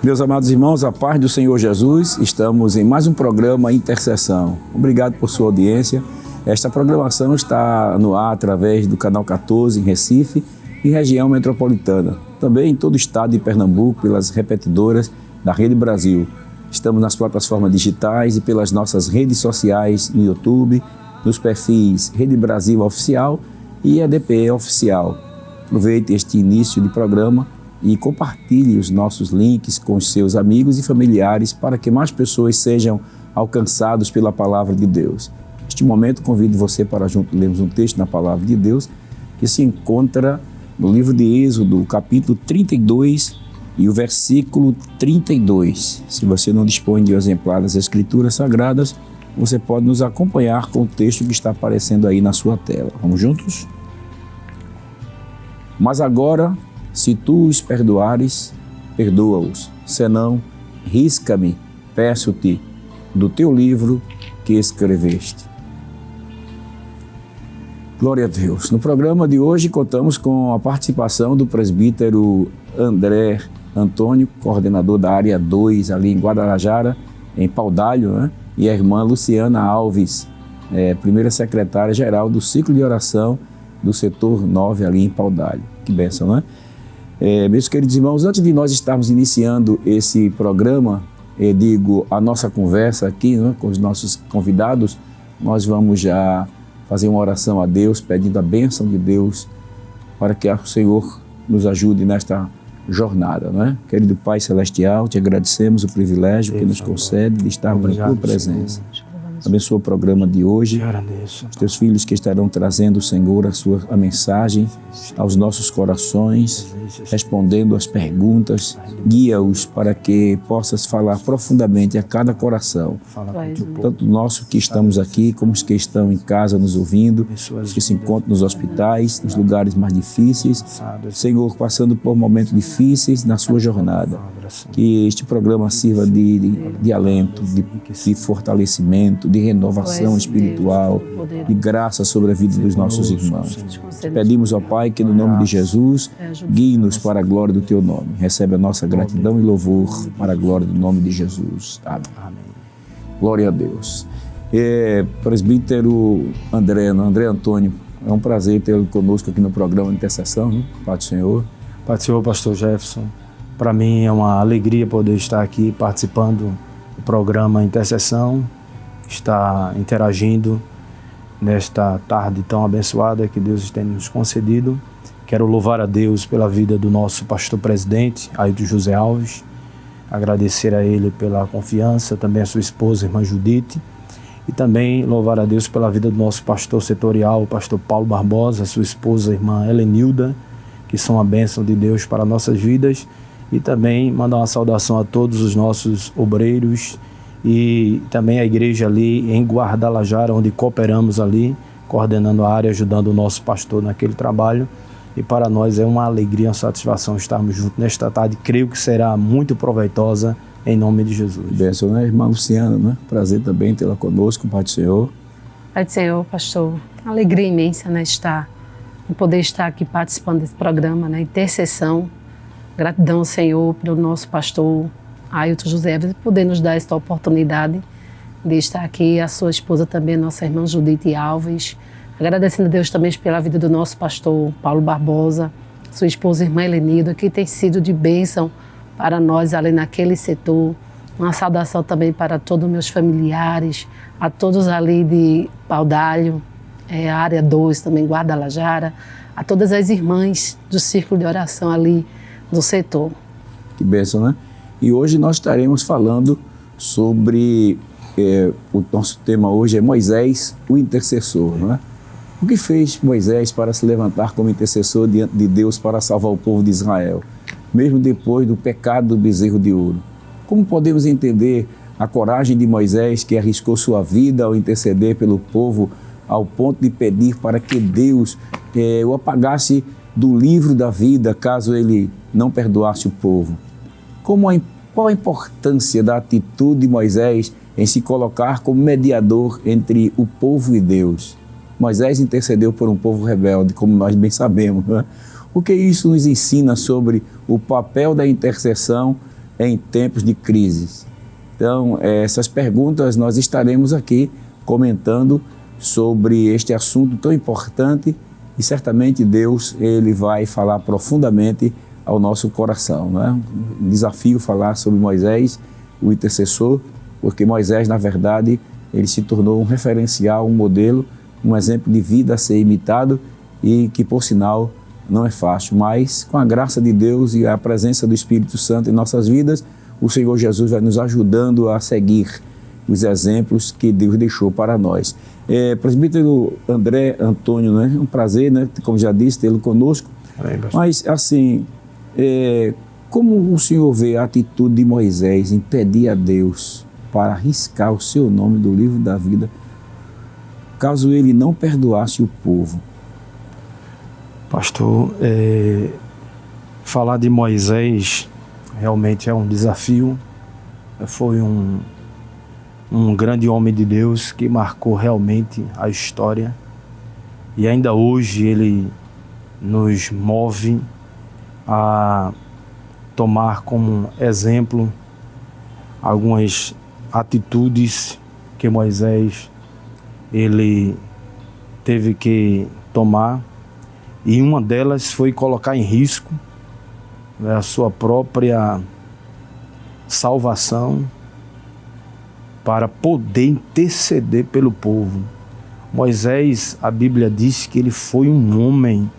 Meus amados irmãos, a paz do Senhor Jesus, estamos em mais um programa Intercessão. Obrigado por sua audiência. Esta programação está no ar através do canal 14 em Recife e região metropolitana. Também em todo o estado de Pernambuco, pelas repetidoras da Rede Brasil. Estamos nas plataformas digitais e pelas nossas redes sociais no YouTube, nos perfis Rede Brasil Oficial e EDPE Oficial. Aproveite este início de programa e compartilhe os nossos links com os seus amigos e familiares para que mais pessoas sejam alcançados pela Palavra de Deus. Neste momento, convido você para junto lermos um texto na Palavra de Deus que se encontra no livro de Êxodo, capítulo 32 e o versículo 32. Se você não dispõe de um exemplar das Escrituras Sagradas, você pode nos acompanhar com o texto que está aparecendo aí na sua tela. Vamos juntos? Mas agora, se tu os perdoares, perdoa-os. Senão, risca-me, peço-te, do teu livro que escreveste. Glória a Deus. No programa de hoje contamos com a participação do presbítero André Antônio, coordenador da área 2 ali em Guadalajara, em Paudalho, né? E a irmã Luciana Alves, primeira secretária-geral do ciclo de oração do setor 9 ali em Paudalho. Que bênção, não é? Meus queridos irmãos, antes de nós estarmos iniciando esse programa, a nossa conversa aqui, né, com os nossos convidados, nós vamos já fazer uma oração a Deus, pedindo a bênção de Deus para que o Senhor nos ajude nesta jornada, né? Querido Pai Celestial, te agradecemos o privilégio que nos concede de estarmos na tua presença. Abençoa o programa de hoje, os teus filhos que estarão trazendo, Senhor, a mensagem aos nossos corações, respondendo às perguntas, guia-os para que possas falar profundamente a cada coração, tanto nosso que estamos aqui, como os que estão em casa nos ouvindo, os que se encontram nos hospitais, nos lugares mais difíceis, Senhor, passando por momentos difíceis na sua jornada. Que este programa sirva de alento, de fortalecimento, de renovação espiritual, de graça sobre a vida dos nossos irmãos. Pedimos ao Pai que no nome de Jesus, guie-nos para a glória do Teu nome. Recebe a nossa gratidão e louvor para a glória do nome de Jesus. Amém. Glória a Deus. Presbítero André Antônio, é um prazer tê-lo conosco aqui no programa de Intercessão, né? Pai do Senhor. Pai do Senhor, pastor Jefferson. Para mim é uma alegria poder estar aqui participando do programa Intercessão, estar interagindo nesta tarde tão abençoada que Deus tem nos concedido. Quero louvar a Deus pela vida do nosso pastor presidente, Ailton José Alves, agradecer a ele pela confiança, também a sua esposa, a irmã Judite, e também louvar a Deus pela vida do nosso pastor setorial, o pastor Paulo Barbosa, a sua esposa, a irmã Helenilda, que são a bênção de Deus para nossas vidas. E também mandar uma saudação a todos os nossos obreiros e também a igreja ali em Guadalajara, onde cooperamos ali, coordenando a área, ajudando o nosso pastor naquele trabalho. E para nós é uma alegria, uma satisfação estarmos juntos nesta tarde. Creio que será muito proveitosa, em nome de Jesus. Bênção, né, irmã Luciana, né? Prazer também tê-la conosco, Pai do Senhor. Pai do Senhor, pastor, alegria imensa, né, poder estar aqui participando desse programa, né, Intercessão. Gratidão ao Senhor pelo nosso pastor Ailton José Alves, poder nos dar esta oportunidade de estar aqui, a sua esposa também, nossa irmã Judite Alves. Agradecendo a Deus também pela vida do nosso pastor Paulo Barbosa, sua esposa irmã Helenilda, que tem sido de bênção para nós ali naquele setor. Uma saudação também para todos os meus familiares, a todos ali de Paudalho, a área 2 também, Guadalajara, a todas as irmãs do círculo de oração ali do setor. Que bênção, né? E hoje nós estaremos falando sobre, o nosso tema hoje é Moisés, o intercessor, não é? O que fez Moisés para se levantar como intercessor diante de Deus para salvar o povo de Israel, mesmo depois do pecado do bezerro de ouro? Como podemos entender a coragem de Moisés, que arriscou sua vida ao interceder pelo povo, ao ponto de pedir para que Deus o apagasse do livro da vida, caso ele não perdoasse o povo? Qual a importância da atitude de Moisés em se colocar como mediador entre o povo e Deus? Moisés intercedeu por um povo rebelde, como nós bem sabemos, né? O que isso nos ensina sobre o papel da intercessão em tempos de crise? Então, essas perguntas nós estaremos aqui comentando sobre este assunto tão importante e certamente Deus ele vai falar profundamente ao nosso coração. Não é? Um desafio falar sobre Moisés, o intercessor, porque Moisés, na verdade, ele se tornou um referencial, um modelo, um exemplo de vida a ser imitado e que, por sinal, não é fácil, mas com a graça de Deus e a presença do Espírito Santo em nossas vidas, o Senhor Jesus vai nos ajudando a seguir os exemplos que Deus deixou para nós. Presbítero André Antônio, né? Um prazer, né? Como já disse, tê-lo conosco. Mas, assim, como o senhor vê a atitude de Moisés em pedir a Deus para arriscar o seu nome do livro da vida, caso ele não perdoasse o povo? Pastor, falar de Moisés realmente é um desafio. Foi um grande homem de Deus que marcou realmente a história. E ainda hoje ele nos move a tomar como exemplo algumas atitudes que Moisés ele teve que tomar. E uma delas foi colocar em risco a sua própria salvação para poder interceder pelo povo. Moisés, a Bíblia diz que ele foi um homem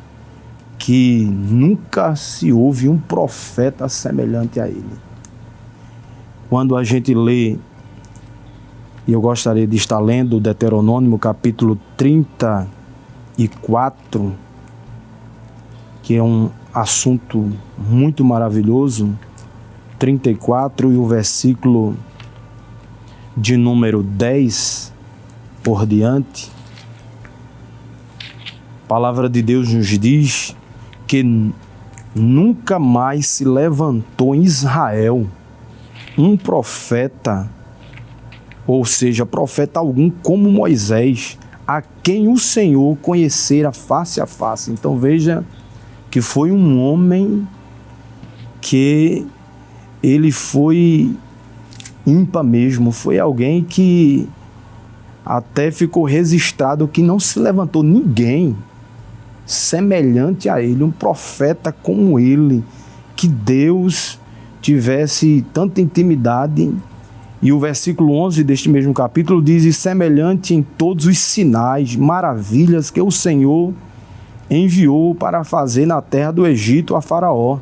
que nunca se houve um profeta semelhante a ele. Quando a gente lê, e eu gostaria de estar lendo Deuteronômio capítulo 34, que é um assunto muito maravilhoso, 34 e o versículo de número 10 por diante, a palavra de Deus nos diz que nunca mais se levantou em Israel um profeta, ou seja, profeta algum como Moisés, a quem o Senhor conhecera face a face. Então veja que foi um homem que ele foi ímpar mesmo, foi alguém que até ficou registrado que não se levantou ninguém semelhante a ele, um profeta como ele, que Deus tivesse tanta intimidade. E o versículo 11 deste mesmo capítulo diz: e semelhante em todos os sinais, maravilhas que o Senhor enviou para fazer na terra do Egito a Faraó,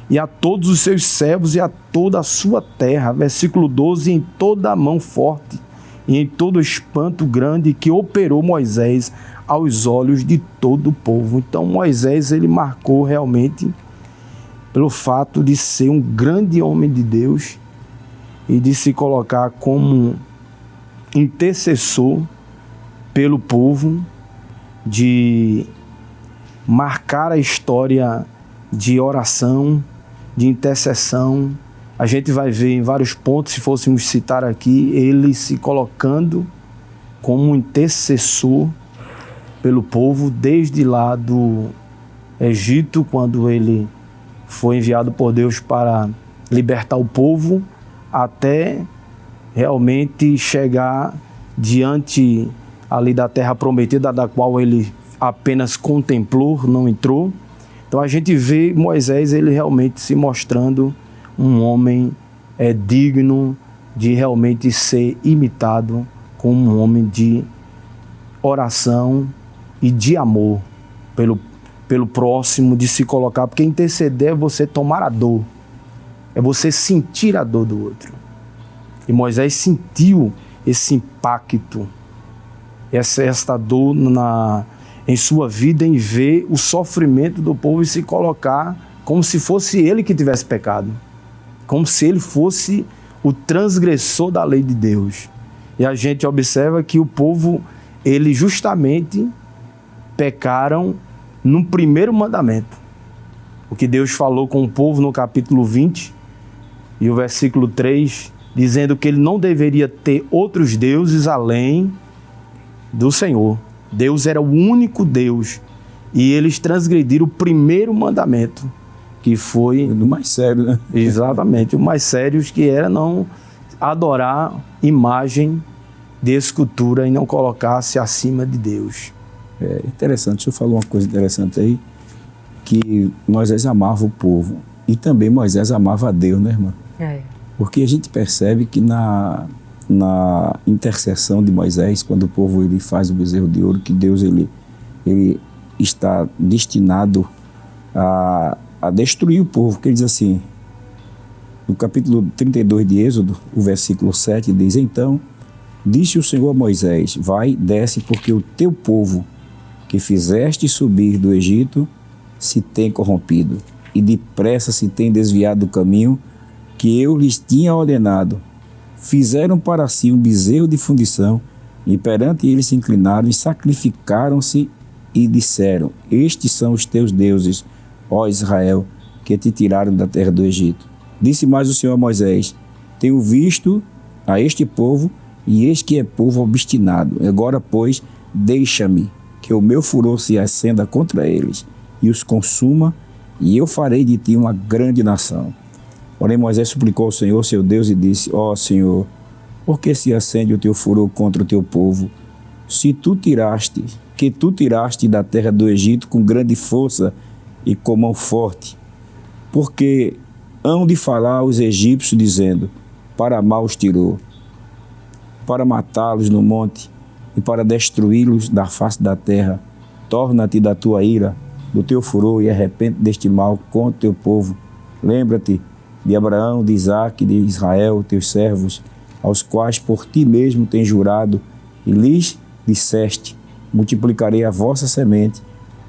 e a todos os seus servos e a toda a sua terra. Versículo 12, em toda a mão forte e em todo o espanto grande que operou Moisés aos olhos de todo o povo. Então Moisés, ele marcou realmente pelo fato de ser um grande homem de Deus e de se colocar como intercessor pelo povo, de marcar a história de oração, de intercessão. A gente vai ver em vários pontos, se fôssemos citar aqui, ele se colocando como um intercessor pelo povo, desde lá do Egito, quando ele foi enviado por Deus para libertar o povo, até realmente chegar diante ali da terra prometida, da qual ele apenas contemplou, não entrou. Então a gente vê Moisés, ele realmente se mostrando um homem digno de realmente ser imitado como um homem de oração e de amor pelo próximo, de se colocar, porque interceder é você tomar a dor, é você sentir a dor do outro. E Moisés sentiu esse impacto, esta dor em sua vida, em ver o sofrimento do povo e se colocar como se fosse ele que tivesse pecado, como se ele fosse o transgressor da lei de Deus. E a gente observa que o povo, ele justamente pecaram no primeiro mandamento. O que Deus falou com o povo no capítulo 20 e o versículo 3, dizendo que ele não deveria ter outros deuses além do Senhor. Deus era o único Deus, e eles transgrediram o primeiro mandamento, que foi... Do mais sério, né? Exatamente, o mais sério, que era não adorar imagem de escultura e não colocar-se acima de Deus. É interessante, o senhor falou uma coisa interessante aí, que Moisés amava o povo e também Moisés amava a Deus, né, irmã? É. Porque a gente percebe que na intercessão de Moisés, quando o povo ele faz o bezerro de ouro, que Deus ele está destinado a destruir o povo, que ele diz assim, no capítulo 32 de Êxodo, o versículo 7 diz: então disse o Senhor a Moisés: vai, desce, porque o teu povo que fizeste subir do Egito se tem corrompido e depressa se tem desviado do caminho que eu lhes tinha ordenado. Fizeram para si um bezerro de fundição e perante eles se inclinaram e sacrificaram-se e disseram: estes são os teus deuses, ó Israel, que te tiraram da terra do Egito. Disse mais o Senhor a Moisés: tenho visto a este povo, e eis que é povo obstinado. Agora, pois, deixa-me que o meu furor se acenda contra eles e os consuma, e eu farei de ti uma grande nação. Porém Moisés suplicou ao Senhor, seu Deus, e disse: ó Senhor, por que se acende o teu furor contra o teu povo? Se tu tiraste da terra do Egito com grande força e com mão forte, porque hão de falar os egípcios, dizendo: para mal os tirou, para matá-los no monte e para destruí-los da face da terra. Torna-te da tua ira, do teu furor, e arrepende deste mal contra o teu povo. Lembra-te de Abraão, de Isaque, de Israel, teus servos, aos quais por ti mesmo tens jurado, e lhes disseste: multiplicarei a vossa semente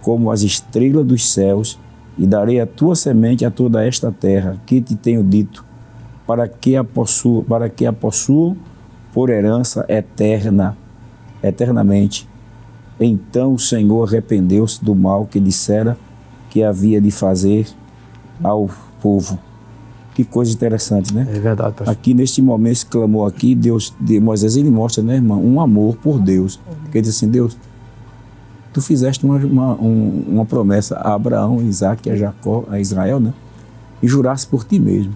como as estrelas dos céus, e darei a tua semente a toda esta terra, que te tenho dito, para que a possuam por herança eternamente. Então o Senhor arrependeu-se do mal que dissera que havia de fazer ao povo. Que coisa interessante, né? É verdade, pastor. Aqui neste momento, esse clamor aqui, Moisés, ele mostra, né, irmão, um amor por Deus. Porque ele diz assim: Deus, tu fizeste uma promessa a Abraão, a Isaque, a Jacó, a Israel, né? E juraste por ti mesmo.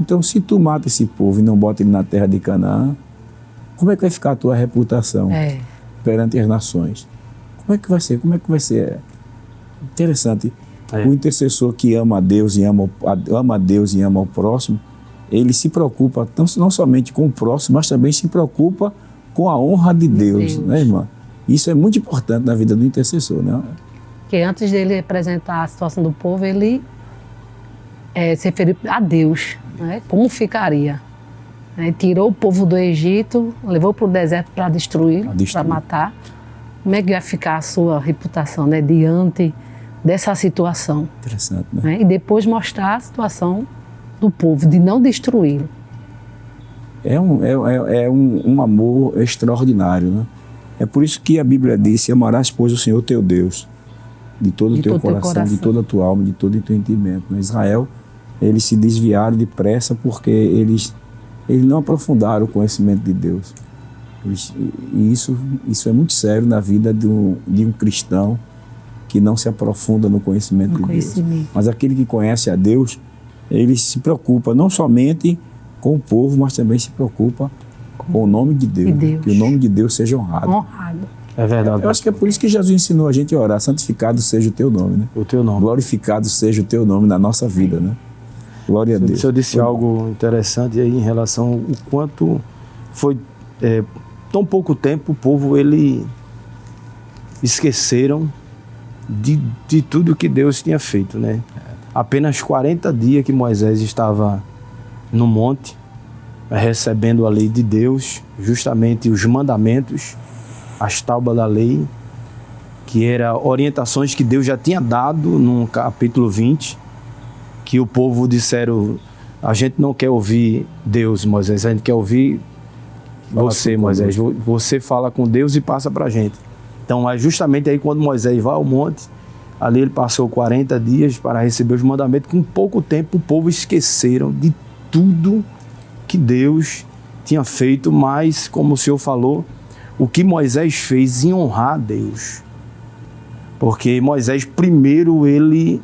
Então, se tu mata esse povo e não bota ele na terra de Canaã, como é que vai ficar a tua reputação perante as nações? Como é que vai ser? Como é que vai ser? Interessante. O intercessor que ama a Deus e ama a Deus e ama o próximo, ele se preocupa não somente com o próximo, mas também se preocupa com a honra de Deus, né, irmã? Isso é muito importante na vida do intercessor, né? Que antes dele apresentar a situação do povo, ele se referiu a Deus, né? Como ficaria? Tirou o povo do Egito, levou para o deserto para destruir, para matar. Como é que vai ficar a sua reputação, né, diante dessa situação? Interessante, né? E depois mostrar a situação do povo, de não destruí-lo. É um amor extraordinário, né? É por isso que a Bíblia diz: amarás, pois, o Senhor teu Deus, de todo o teu coração, de toda a tua alma, de todo o teu entendimento. No Israel, eles se desviaram depressa porque eles não aprofundaram o conhecimento de Deus. E isso é muito sério na vida de um cristão que não se aprofunda no conhecimento de Deus. Mas aquele que conhece a Deus, ele se preocupa não somente com o povo, mas também se preocupa com o nome de Deus. Que o nome de Deus seja honrado. É verdade. Eu acho que é por isso que Jesus ensinou a gente a orar: santificado seja o teu nome, né? O teu nome. Glorificado seja o teu nome na nossa vida, né? Glória a Deus. O senhor disse algo interessante aí em relação ao quanto foi tão pouco tempo o povo esqueceram de tudo que Deus tinha feito, né? Apenas 40 dias que Moisés estava no monte, recebendo a lei de Deus, justamente os mandamentos, as tábuas da lei, que eram orientações que Deus já tinha dado no capítulo 20, que o povo disseram: a gente não quer ouvir Deus, Moisés, a gente quer ouvir você, Moisés. Você fala com Deus e passa para a gente. Então é justamente aí quando Moisés vai ao monte, ali ele passou 40 dias para receber os mandamentos. Com pouco tempo o povo esqueceram de tudo que Deus tinha feito, mas, como o senhor falou, o que Moisés fez em honrar a Deus. Porque Moisés, primeiro, ele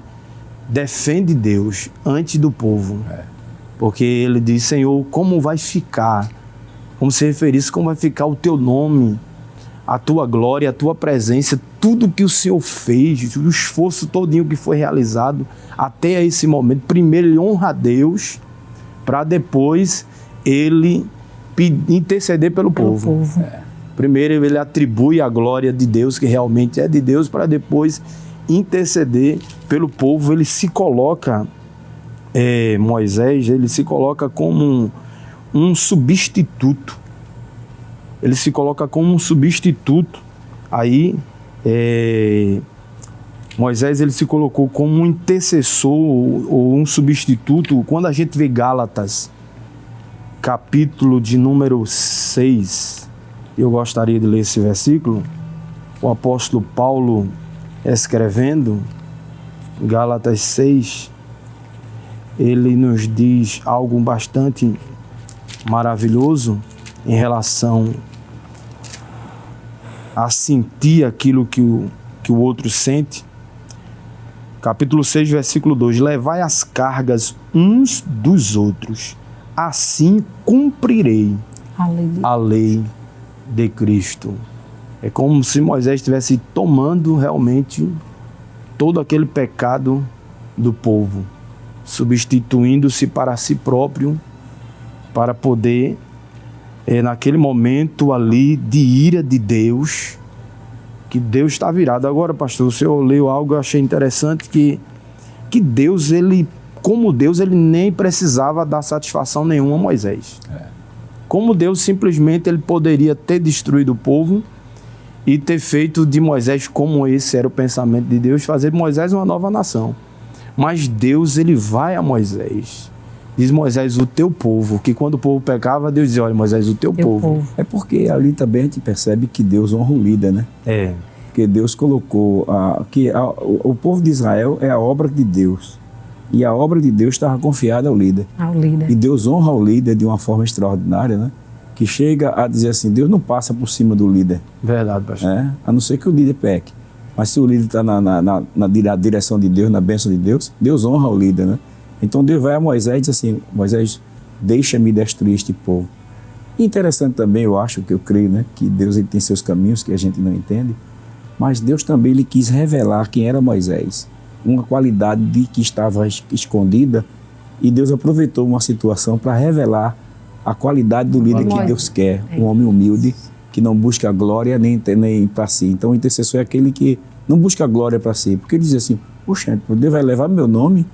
defende Deus antes do povo. Porque ele diz, Senhor, como vai ficar? Como se referisse, como vai ficar o teu nome, a tua glória, a tua presença, tudo que o Senhor fez, o esforço todinho que foi realizado até esse momento. Primeiro ele honra a Deus, para depois ele interceder pelo povo. Primeiro ele atribui a glória de Deus, que realmente é de Deus, para depois interceder pelo povo. Ele se coloca, Moisés, ele se coloca como um substituto. Ele se coloca como um substituto. Aí, Moisés, ele se colocou como um intercessor ou um substituto. Quando a gente vê Gálatas, capítulo de número 6, eu gostaria de ler esse versículo. O apóstolo Paulo escrevendo, Gálatas 6, ele nos diz algo bastante maravilhoso em relação a sentir aquilo que o outro sente. Capítulo 6, versículo 2: levai as cargas uns dos outros, assim cumprirei a lei de Cristo. É como se Moisés estivesse tomando realmente todo aquele pecado do povo, substituindo-se para si próprio, para poder, naquele momento ali de ira de Deus, que Deus está virado. Agora, pastor, o senhor leu algo, eu achei interessante, que Deus, como Deus, ele nem precisava dar satisfação nenhuma a Moisés. Como Deus, simplesmente, ele poderia ter destruído o povo e ter feito de Moisés, como esse era o pensamento de Deus, fazer de Moisés uma nova nação. Mas Deus, ele vai a Moisés. Diz Moisés, o teu povo, que quando o povo pecava, Deus dizia, olha Moisés, o teu povo. É porque ali também a gente percebe que Deus honra o líder, né? Porque Deus colocou o povo de Israel é a obra de Deus. E a obra de Deus estava confiada ao líder. E Deus honra o líder de uma forma extraordinária, né? Que chega a dizer assim, Deus não passa por cima do líder. Verdade, pastor. A não ser que o líder peque. Mas se o líder está na direção de Deus, na bênção de Deus, Deus honra o líder, né? Então Deus vai a Moisés e diz assim, Moisés, deixa-me destruir este povo. E interessante também, eu acho, que eu creio, né, que Deus ele tem seus caminhos que a gente não entende, mas Deus também ele quis revelar quem era Moisés, uma qualidade que estava escondida, e Deus aproveitou uma situação para revelar a qualidade do líder que Deus quer, um homem humilde, que não busca a glória nem para si. Então o intercessor é aquele que não busca a glória para si, porque ele diz assim, poxa, Deus vai levar meu nome,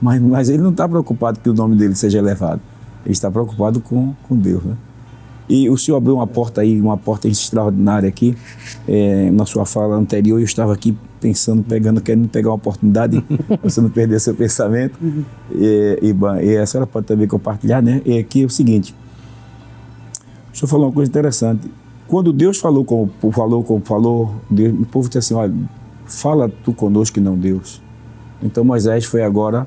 mas ele não está preocupado que o nome dele seja elevado. Ele está preocupado com Deus, né? E o senhor abriu uma porta aí, uma porta extraordinária aqui. Na sua fala anterior, eu estava aqui pensando, querendo pegar uma oportunidade, para você não perder seu pensamento. E a senhora pode também compartilhar, né? E aqui é o seguinte, o senhor falou uma coisa interessante. Quando Deus falou, Deus, o povo disse assim, olha, fala tu conosco e não Deus. Então Moisés foi agora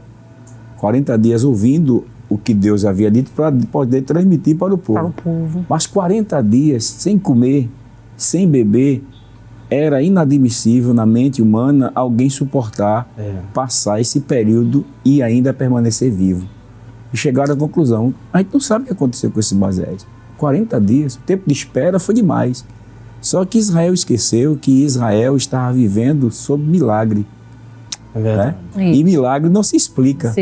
40 dias ouvindo o que Deus havia dito para poder transmitir para o povo. Mas 40 dias sem comer, sem beber, era inadmissível na mente humana alguém suportar passar esse período e ainda permanecer vivo. E chegaram à conclusão, a gente não sabe o que aconteceu com esse Moisés. 40 dias, o tempo de espera foi demais. Só que Israel esqueceu que Israel estava vivendo sob milagre. Né? E milagre não se explica.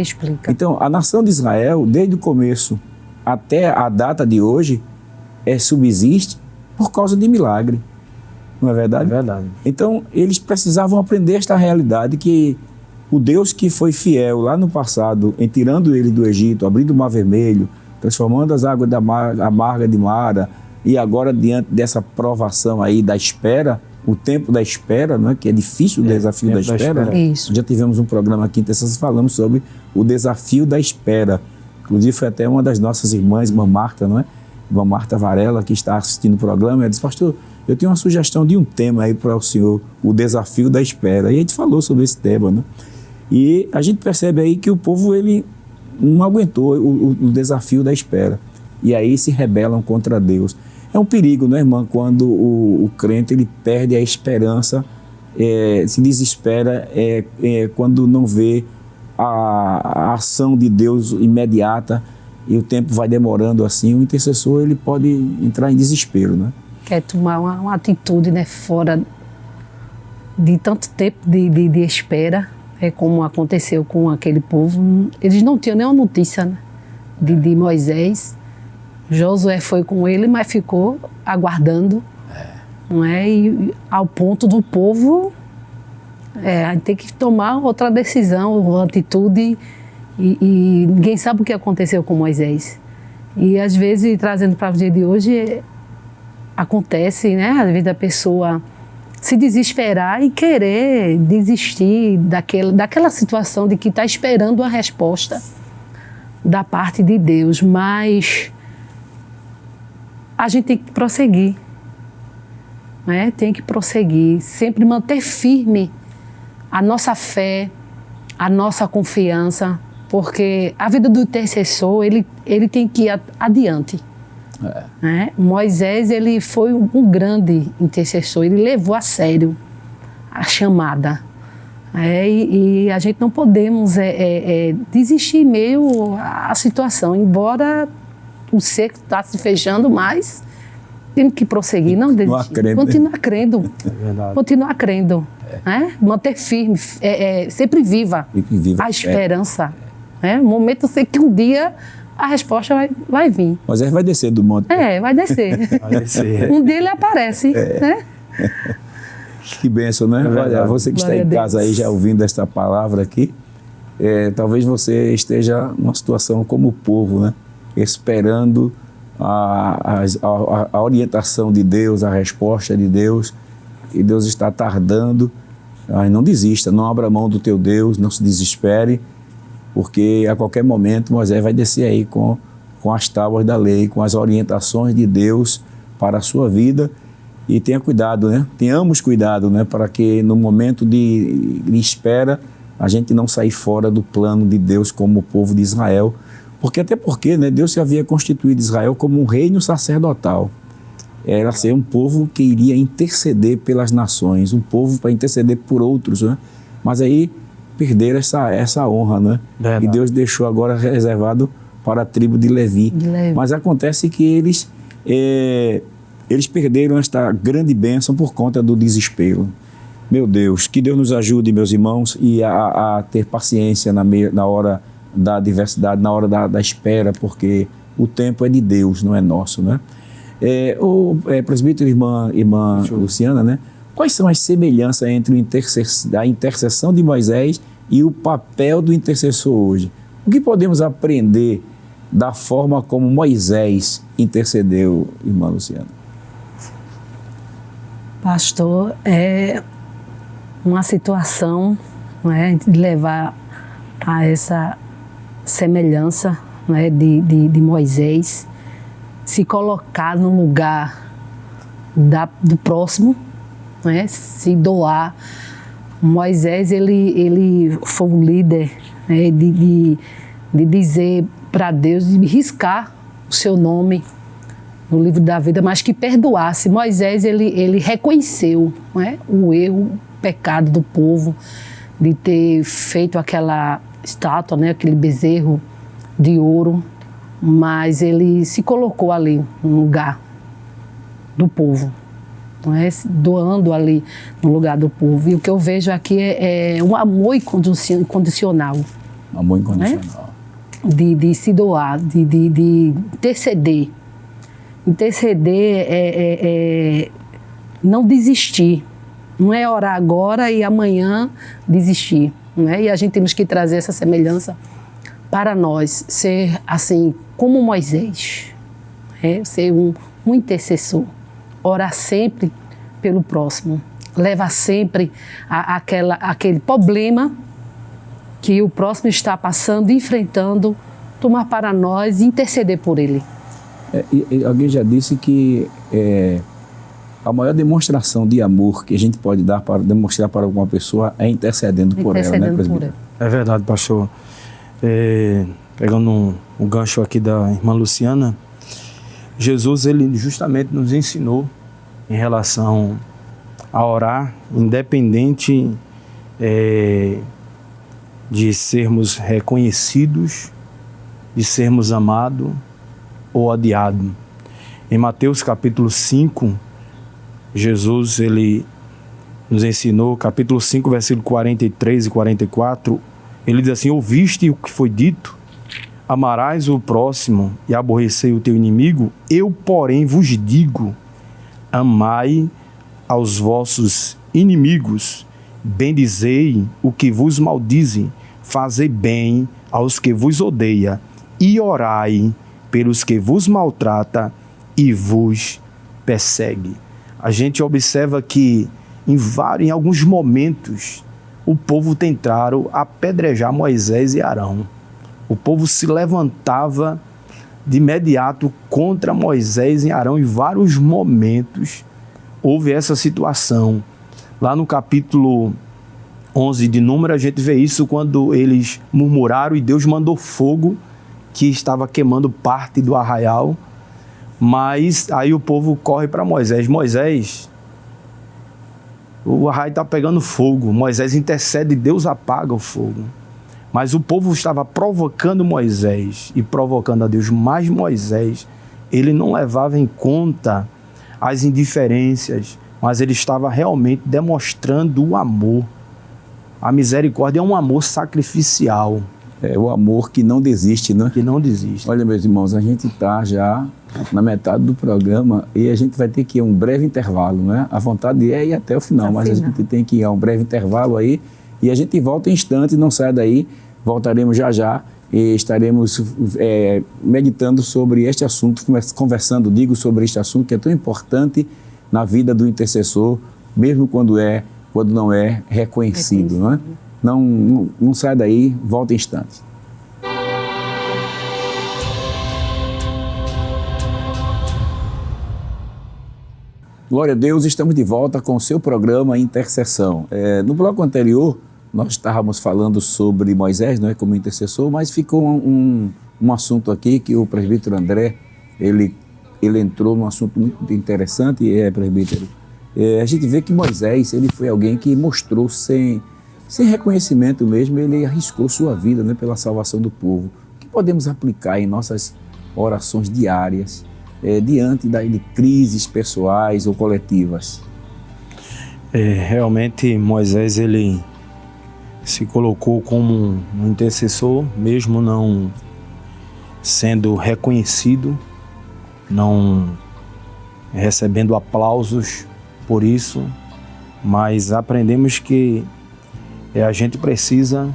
Então, a nação de Israel, desde o começo até a data de hoje, subsiste por causa de milagre. Não é verdade? É verdade. Então, eles precisavam aprender esta realidade, que o Deus que foi fiel lá no passado, em tirando ele do Egito, abrindo o Mar Vermelho, transformando as águas da amarga de Mara, e agora diante dessa provação aí da espera, o tempo da espera, não é? Que é difícil o desafio da espera. Já tivemos um programa aqui em Terças, falamos sobre o desafio da espera. Inclusive foi até uma das nossas irmãs, irmã Marta, não é? Irmã Marta Varela, que está assistindo o programa, ela disse, pastor, eu tenho uma sugestão de um tema aí para o senhor, o desafio da espera. E a gente falou sobre esse tema, né? E a gente percebe aí que o povo, ele não aguentou o desafio da espera. E aí se rebelam contra Deus. É um perigo, né, irmã, quando o crente ele perde a esperança, se desespera quando não vê a ação de Deus imediata e o tempo vai demorando assim, o intercessor ele pode entrar em desespero, né? Quer tomar uma atitude, né, fora de tanto tempo de espera, como aconteceu com aquele povo. Eles não tinham nenhuma notícia, né, de Moisés. Josué foi com ele, mas ficou aguardando, não é? E ao ponto do povo a gente tem que tomar outra decisão, uma atitude, e ninguém sabe o que aconteceu com Moisés. E às vezes, trazendo para o dia de hoje, acontece, né? Às vezes a pessoa se desesperar e querer desistir daquela situação de que está esperando uma resposta da parte de Deus, mas a gente tem que prosseguir, né? Tem que prosseguir, sempre manter firme a nossa fé, a nossa confiança, porque a vida do intercessor, ele tem que ir adiante. Né? Moisés, ele foi um grande intercessor, ele levou a sério a chamada. E a gente não podemos desistir em meio à situação, embora o cerco está se fechando, mas temos que prosseguir, não desistir. Continuar crendo. Continuar crendo. Né? Manter firme, sempre viva a esperança. O momento eu sei que um dia a resposta vai vir. Moisés vai descer do monte. Vai descer. Um dia ele aparece. Né? Que bênção, né? Olha, você que está em casa aí já ouvindo esta palavra aqui, talvez você esteja numa situação como o povo, né? Esperando a orientação de Deus, a resposta de Deus, e Deus está tardando. Não desista, não abra mão do teu Deus, não se desespere, porque a qualquer momento Moisés vai descer aí com as tábuas da lei, com as orientações de Deus para a sua vida. E tenha cuidado, né? Tenhamos cuidado, né? Para que no momento de espera a gente não sair fora do plano de Deus como o povo de Israel. Até porque, né, Deus se havia constituído Israel como um reino sacerdotal. Era ser um povo que iria interceder pelas nações, um povo para interceder por outros, né? Mas aí perderam essa honra, né? Verdade. E Deus deixou agora reservado para a tribo de Levi. Mas acontece que eles perderam esta grande bênção por conta do desespero. Meu Deus, que Deus nos ajude, meus irmãos, e a ter paciência na hora da adversidade, na hora da espera, porque o tempo é de Deus, não é nosso, né? Presbítero, irmã Luciana, né? Quais são as semelhanças entre a intercessão de Moisés e o papel do intercessor hoje? O que podemos aprender da forma como Moisés intercedeu, irmã Luciana? Pastor, é uma situação, né, de levar a essa semelhança, né, de Moisés, se colocar no lugar do próximo, né, se doar. Moisés, ele foi um líder, né, de dizer para Deus, de riscar o seu nome no livro da vida, mas que perdoasse. Moisés, ele reconheceu, né, o erro, o pecado do povo, de ter feito aquela estátua, né, aquele bezerro de ouro, mas ele se colocou ali no lugar do povo, né, doando ali no lugar do povo. E o que eu vejo aqui é um amor incondicional. Amor incondicional. Né? De se doar, de interceder. Interceder é não desistir. Não é orar agora e amanhã desistir. Né? E a gente temos que trazer essa semelhança para nós. Ser assim, como Moisés. Né? Ser um intercessor. Orar sempre pelo próximo. Levar sempre aquele problema que o próximo está passando, enfrentando, tomar para nós e interceder por ele. Alguém já disse que a maior demonstração de amor que a gente pode dar para demonstrar para alguma pessoa é intercedendo por ela, né, presbítero? É verdade, pastor. Pegando um gancho aqui da irmã Luciana, Jesus, ele justamente nos ensinou em relação a orar, independente de sermos reconhecidos, de sermos amados ou odiados. Em Mateus capítulo 5, Jesus ele nos ensinou, capítulo 5, versículo 43 e 44, ele diz assim: ouviste o que foi dito? Amarás o próximo e aborrecei o teu inimigo? Eu, porém, vos digo, amai aos vossos inimigos, bendizei o que vos maldizem, fazei bem aos que vos odeiam, e orai pelos que vos maltratam e vos perseguem. A gente observa que em alguns momentos o povo tentaram apedrejar Moisés e Arão. O povo se levantava de imediato contra Moisés e Arão. Em vários momentos houve essa situação. Lá no capítulo 11 de Números, a gente vê isso quando eles murmuraram e Deus mandou fogo que estava queimando parte do arraial. Mas aí o povo corre para Moisés. Moisés, o arraial está pegando fogo. Moisés intercede e Deus apaga o fogo. Mas o povo estava provocando Moisés e provocando a Deus. Mas Moisés, ele não levava em conta as indiferenças, mas ele estava realmente demonstrando o amor. A misericórdia é um amor sacrificial. É o amor que não desiste, né? Que não desiste. Olha, meus irmãos, a gente está já na metade do programa e a gente vai ter que ir a um breve intervalo, né? A vontade é ir até o final, mas a gente tem que ir a um breve intervalo aí e a gente volta em instantes, não sai daí, voltaremos já já e estaremos meditando sobre este assunto, conversando, sobre este assunto que é tão importante na vida do intercessor, mesmo quando não é reconhecido, não é? Não sai daí, volta em instantes. Glória a Deus, estamos de volta com o seu programa Intercessão. No bloco anterior, nós estávamos falando sobre Moisés, não é, como intercessor, mas ficou um assunto aqui que o presbítero André, ele entrou num assunto muito interessante, presbítero. A gente vê que Moisés, ele foi alguém que mostrou sem reconhecimento mesmo, ele arriscou sua vida, né, pela salvação do povo. O que podemos aplicar em nossas orações diárias, diante de crises pessoais ou coletivas? Realmente Moisés, ele se colocou como um intercessor, mesmo não sendo reconhecido, não recebendo aplausos por isso, mas aprendemos que a gente precisa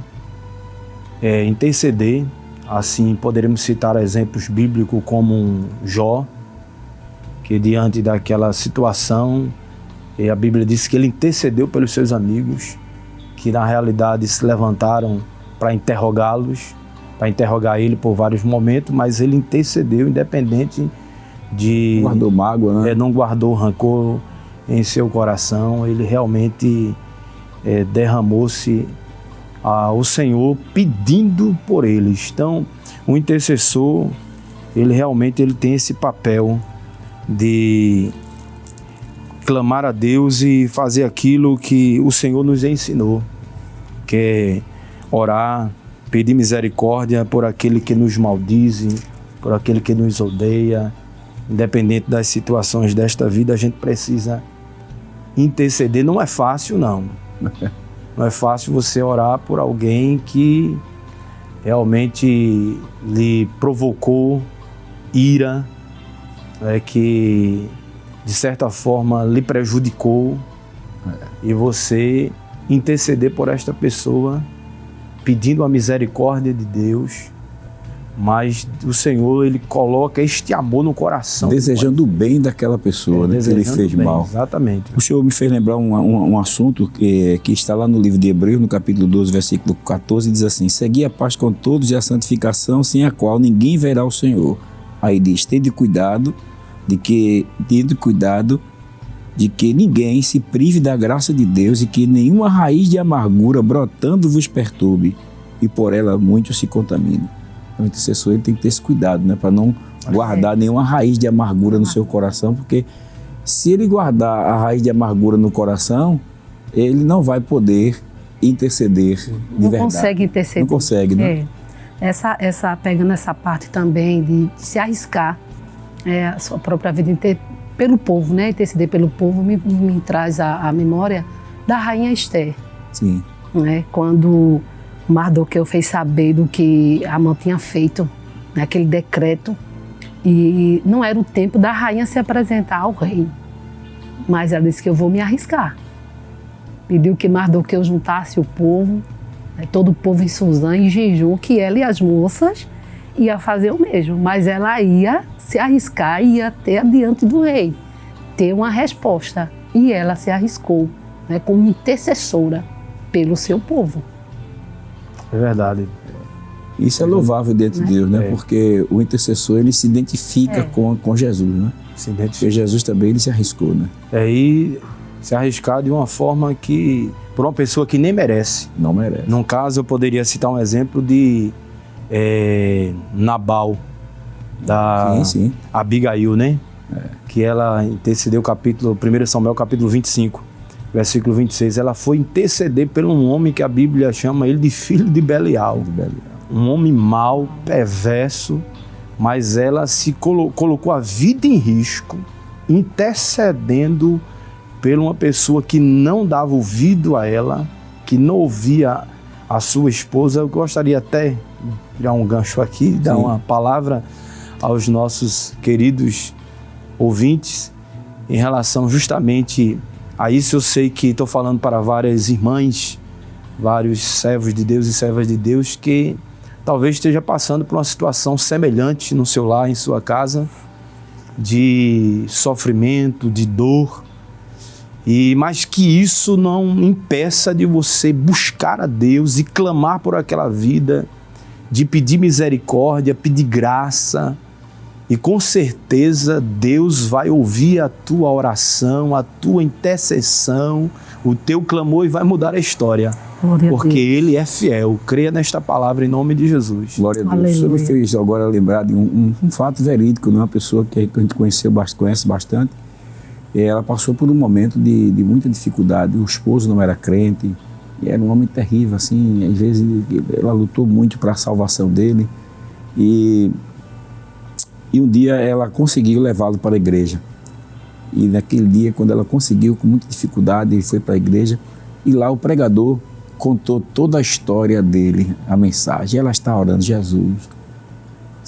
interceder. Assim, poderemos citar exemplos bíblicos como Jó, que diante daquela situação, a Bíblia diz que ele intercedeu pelos seus amigos, que na realidade se levantaram para interrogá-los, para interrogar ele por vários momentos, mas ele intercedeu independente de... Não guardou mágoa, né? Não guardou rancor em seu coração, ele realmente derramou-se ao Senhor pedindo por eles. Então, o intercessor, ele realmente tem esse papel de clamar a Deus e fazer aquilo que o Senhor nos ensinou, que é orar, pedir misericórdia por aquele que nos maldize, por aquele que nos odeia. Independente das situações desta vida, a gente precisa interceder. Não é fácil, não. Não é fácil você orar por alguém que realmente lhe provocou ira, que de certa forma lhe prejudicou, e você interceder por esta pessoa, pedindo a misericórdia de Deus, mas o Senhor, ele coloca este amor no coração. Desejando o bem daquela pessoa, né, que ele fez bem, mal. Exatamente. O Senhor me fez lembrar um assunto que está lá no livro de Hebreus, no capítulo 12, versículo 14, diz assim: segui a paz com todos e a santificação, sem a qual ninguém verá o Senhor. Aí diz: tende cuidado de que ninguém se prive da graça de Deus e que nenhuma raiz de amargura brotando vos perturbe e por ela muitos se contaminam. O intercessor, ele tem que ter esse cuidado, né, para não guardar nenhuma raiz de amargura no seu coração, porque se ele guardar a raiz de amargura no coração, ele não vai poder interceder de não verdade. consegue interceder. Não consegue, né? Pegando essa parte também de se arriscar a sua própria vida pelo povo, né? Interceder pelo povo me traz a memória da rainha Esther. Sim. Né? Quando Mardoqueu fez saber do que Amã tinha feito, né? Aquele decreto, e não era o tempo da rainha se apresentar ao rei, mas ela disse que eu vou me arriscar. Pediu que Mardoqueu juntasse o povo, né? Todo o povo em Suzã, em jejum, que ela e as moças ia fazer o mesmo, mas ela ia se arriscar e ia até diante do rei, ter uma resposta. E ela se arriscou, né, como intercessora pelo seu povo. É verdade. Isso é louvável dentro de Deus, né? Porque o intercessor, ele se identifica com Jesus, né? Se identifica. Porque Jesus também, ele se arriscou, né? E se arriscar de uma forma que, por uma pessoa que nem merece. Não merece. Num caso, eu poderia citar um exemplo de Nabal, da sim. Abigail, né? Que ela intercedeu, 1 Samuel capítulo 25, versículo 26. Ela foi interceder por um homem que a Bíblia chama ele de filho de Belial. Um homem mau, perverso, mas ela se colocou a vida em risco, intercedendo por uma pessoa que não dava ouvido a ela, que não ouvia a sua esposa. Eu gostaria até de tirar um gancho aqui, dar uma palavra aos nossos queridos ouvintes em relação justamente a isso. Eu sei que estou falando para várias irmãs, vários servos de Deus e servas de Deus que talvez esteja passando por uma situação semelhante no seu lar, em sua casa, de sofrimento, de dor, mas que isso não impeça de você buscar a Deus e clamar por aquela vida, de pedir misericórdia, pedir graça, e com certeza Deus vai ouvir a tua oração, a tua intercessão, o teu clamor, e vai mudar a história. Porque Ele é fiel. Creia nesta palavra em nome de Jesus. Glória a Deus. Aleluia. Você me fez agora lembrar de um fato verídico, de uma pessoa que a gente conhece bastante. Ela passou por um momento de muita dificuldade. O esposo não era crente, e era um homem terrível, assim. Às vezes ela lutou muito para a salvação dele. E um dia ela conseguiu levá-lo para a igreja. E naquele dia, quando ela conseguiu, com muita dificuldade, ele foi para a igreja. E lá o pregador contou toda a história dele, a mensagem. Ela está orando, Jesus,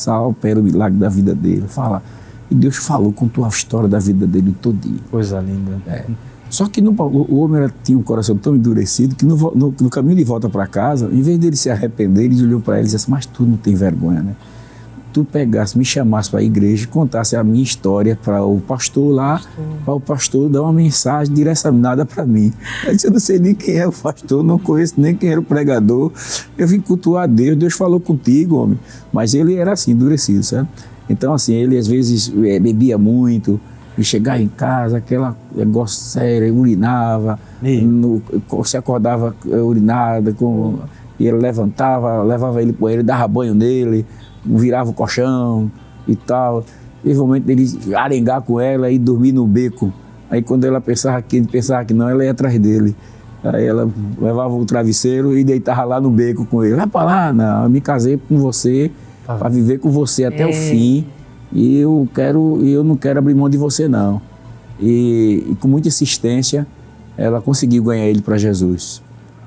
opera o milagre da vida dele. Fala, e Deus contou a história da vida dele todinho. Coisa linda. Só que o homem tinha um coração tão endurecido que no caminho de volta para casa, em vez dele se arrepender, ele olhou para ele e disse assim, mas tu não tem vergonha, né? Tu pegasse, me chamasse para a igreja e contasse a minha história para o pastor lá, para o pastor dar uma mensagem direcionada para mim. Eu disse, eu não sei nem quem é o pastor, não conheço nem quem era o pregador. Eu vim cultuar a Deus, Deus falou contigo, homem. Mas ele era assim, endurecido, sabe? Então, assim, ele às vezes bebia muito, e chegava em casa, aquela negócio sério, urinava, se acordava urinada, e ele levava ele para ele, dava banho nele, virava o colchão e tal. Teve um momento dele arengar com ela e dormir no beco. Aí quando ela pensava que não, ela ia atrás dele. Aí ela levava o travesseiro e deitava lá no beco com ele. Vai pra lá, não, eu me casei com você, para viver com você até o fim. E eu não quero abrir mão de você, não. E com muita insistência, ela conseguiu ganhar ele para Jesus.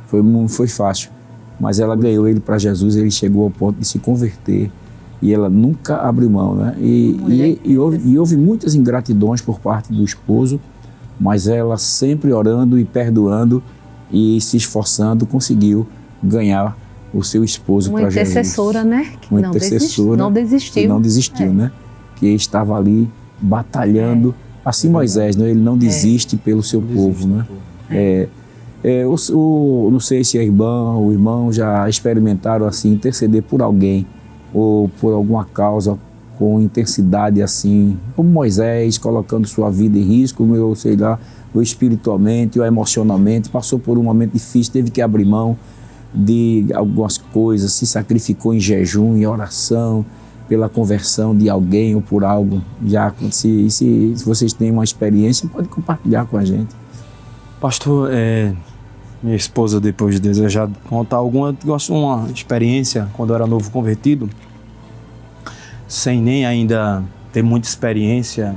Foi fácil, mas ela ganhou ele para Jesus, ele chegou ao ponto de se converter. E ela nunca abriu mão, né? E houve muitas ingratidões por parte do esposo, mas ela sempre orando e perdoando e se esforçando, conseguiu ganhar o seu esposo para Jesus. Uma intercessora, né? Uma intercessora. Não desistiu. Que não desistiu, né? Que estava ali batalhando. Assim Moisés, né? Ele não desiste pelo seu povo, né? Não sei se o irmão já experimentaram assim, interceder por alguém ou por alguma causa com intensidade assim, como Moisés, colocando sua vida em risco, ou espiritualmente ou emocionalmente, passou por um momento difícil, teve que abrir mão de algumas coisas, se sacrificou em jejum, em oração, pela conversão de alguém ou por algo. Se vocês têm uma experiência, pode compartilhar com a gente. Pastor, minha esposa, depois de desejar contar alguma, gosto de uma experiência quando eu era novo convertido, sem nem ainda ter muita experiência,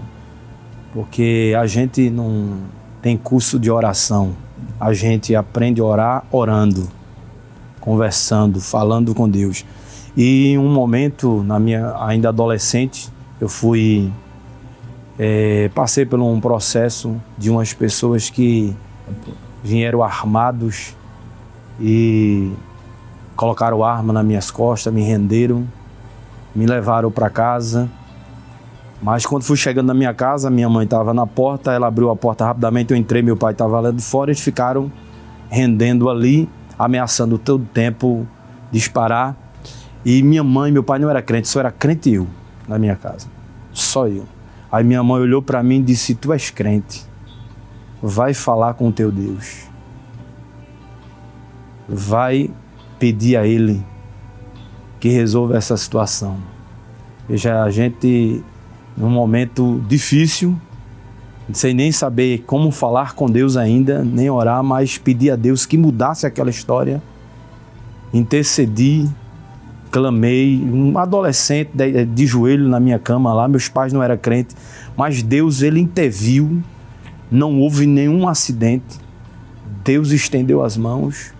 porque a gente não tem curso de oração, a gente aprende a orar orando, conversando, falando com Deus. E em um momento, na minha ainda adolescente, eu passei por um processo de umas pessoas que vieram armados e colocaram arma nas minhas costas, me renderam, me levaram para casa. Mas quando fui chegando na minha casa, minha mãe estava na porta, ela abriu a porta rapidamente, eu entrei, meu pai estava lá de fora, eles ficaram rendendo ali, ameaçando todo tempo disparar. E minha mãe e meu pai não eram crentes, só era crente eu na minha casa, só eu. Aí minha mãe olhou para mim e disse: tu és crente, vai falar com o teu Deus, vai pedir a Ele que resolva essa situação. Veja, a gente, num momento difícil, sem nem saber como falar com Deus ainda, nem orar, mas pedir a Deus que mudasse aquela história, intercedi, clamei, um adolescente de joelho na minha cama lá, meus pais não eram crentes, mas Deus, Ele interviu, não houve nenhum acidente, Deus estendeu as mãos,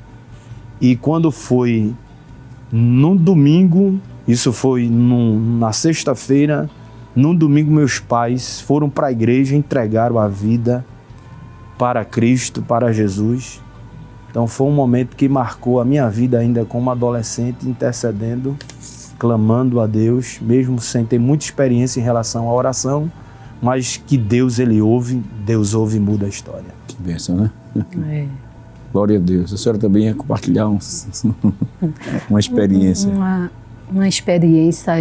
e quando foi num domingo, isso foi na sexta-feira, num domingo meus pais foram para a igreja, entregaram a vida para Cristo, para Jesus. Então foi um momento que marcou a minha vida ainda como adolescente, intercedendo, clamando a Deus, mesmo sem ter muita experiência em relação à oração, mas que Deus, Ele ouve, Deus ouve e muda a história. Que bênção, né? É. Glória a Deus. A senhora também ia compartilhar uma experiência. Uma experiência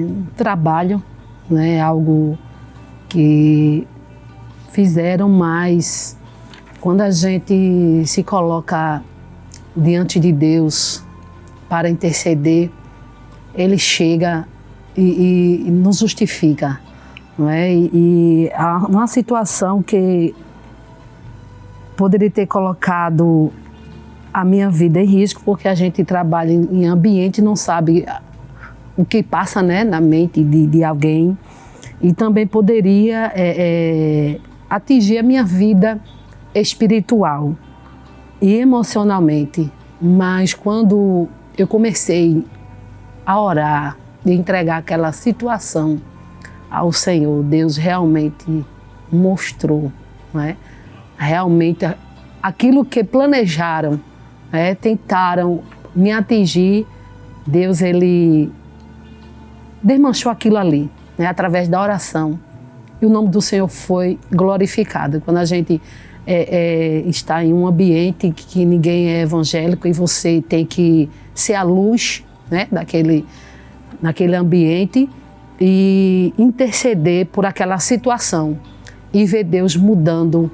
um trabalho, né? Algo que fizeram, mas quando a gente se coloca diante de Deus para interceder, Ele chega e nos justifica, não é? E há uma situação que poderia ter colocado a minha vida em risco, porque a gente trabalha em ambiente e não sabe o que passa, né, na mente de alguém, e também poderia atingir a minha vida espiritual e emocionalmente. Mas quando eu comecei a orar e entregar aquela situação ao Senhor, Deus realmente mostrou, né? Realmente aquilo que planejaram, tentaram me atingir, Deus, Ele desmanchou aquilo ali, né, através da oração. E o nome do Senhor foi glorificado. Quando a gente está em um ambiente que ninguém é evangélico e você tem que ser a luz, né, naquele ambiente e interceder por aquela situação e ver Deus mudando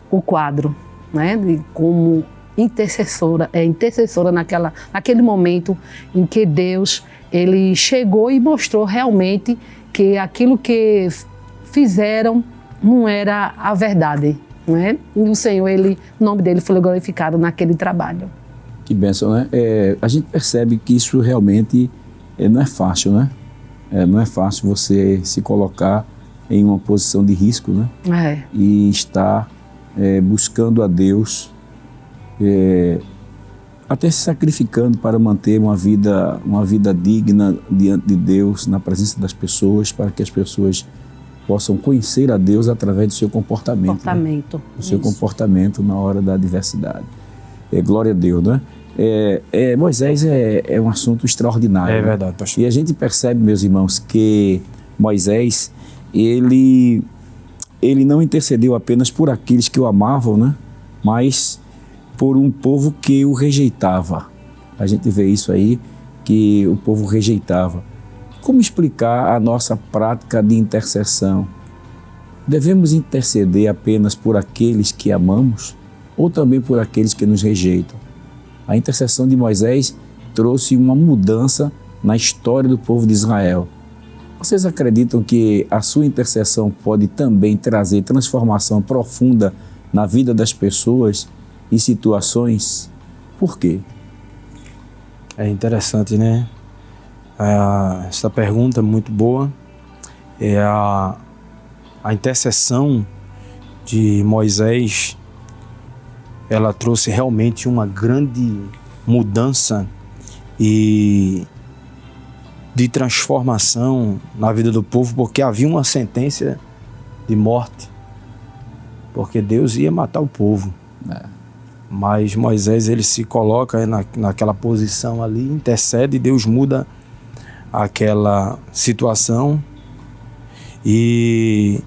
o quadro, né, como intercessora naquele momento em que Deus, Ele chegou e mostrou realmente que aquilo que fizeram não era a verdade, né? E o Senhor, o nome dele foi glorificado naquele trabalho. Que bênção, né? A gente percebe que isso realmente não é fácil, né? Não é fácil você se colocar em uma posição de risco, né? E estar buscando a Deus, até se sacrificando para manter uma vida digna diante de Deus, na presença das pessoas, para que as pessoas possam conhecer a Deus através do seu comportamento. Né? O seu comportamento na hora da adversidade. Glória a Deus, né? Moisés é um assunto extraordinário. É verdade, pastor. E a gente percebe, meus irmãos, que Moisés, ele não intercedeu apenas por aqueles que o amavam, né? Mas por um povo que o rejeitava. A gente vê isso aí, que o povo rejeitava. Como explicar a nossa prática de intercessão? Devemos interceder apenas por aqueles que amamos ou também por aqueles que nos rejeitam? A intercessão de Moisés trouxe uma mudança na história do povo de Israel. Vocês acreditam que a sua intercessão pode também trazer transformação profunda na vida das pessoas e situações. Por quê? É interessante, né? Essa pergunta é muito boa. A intercessão de Moisés, ela trouxe realmente uma grande mudança e de transformação na vida do povo, porque havia uma sentença de morte, porque Deus ia matar o povo. Mas Moisés, ele se coloca naquela posição ali, intercede, e Deus muda aquela situação e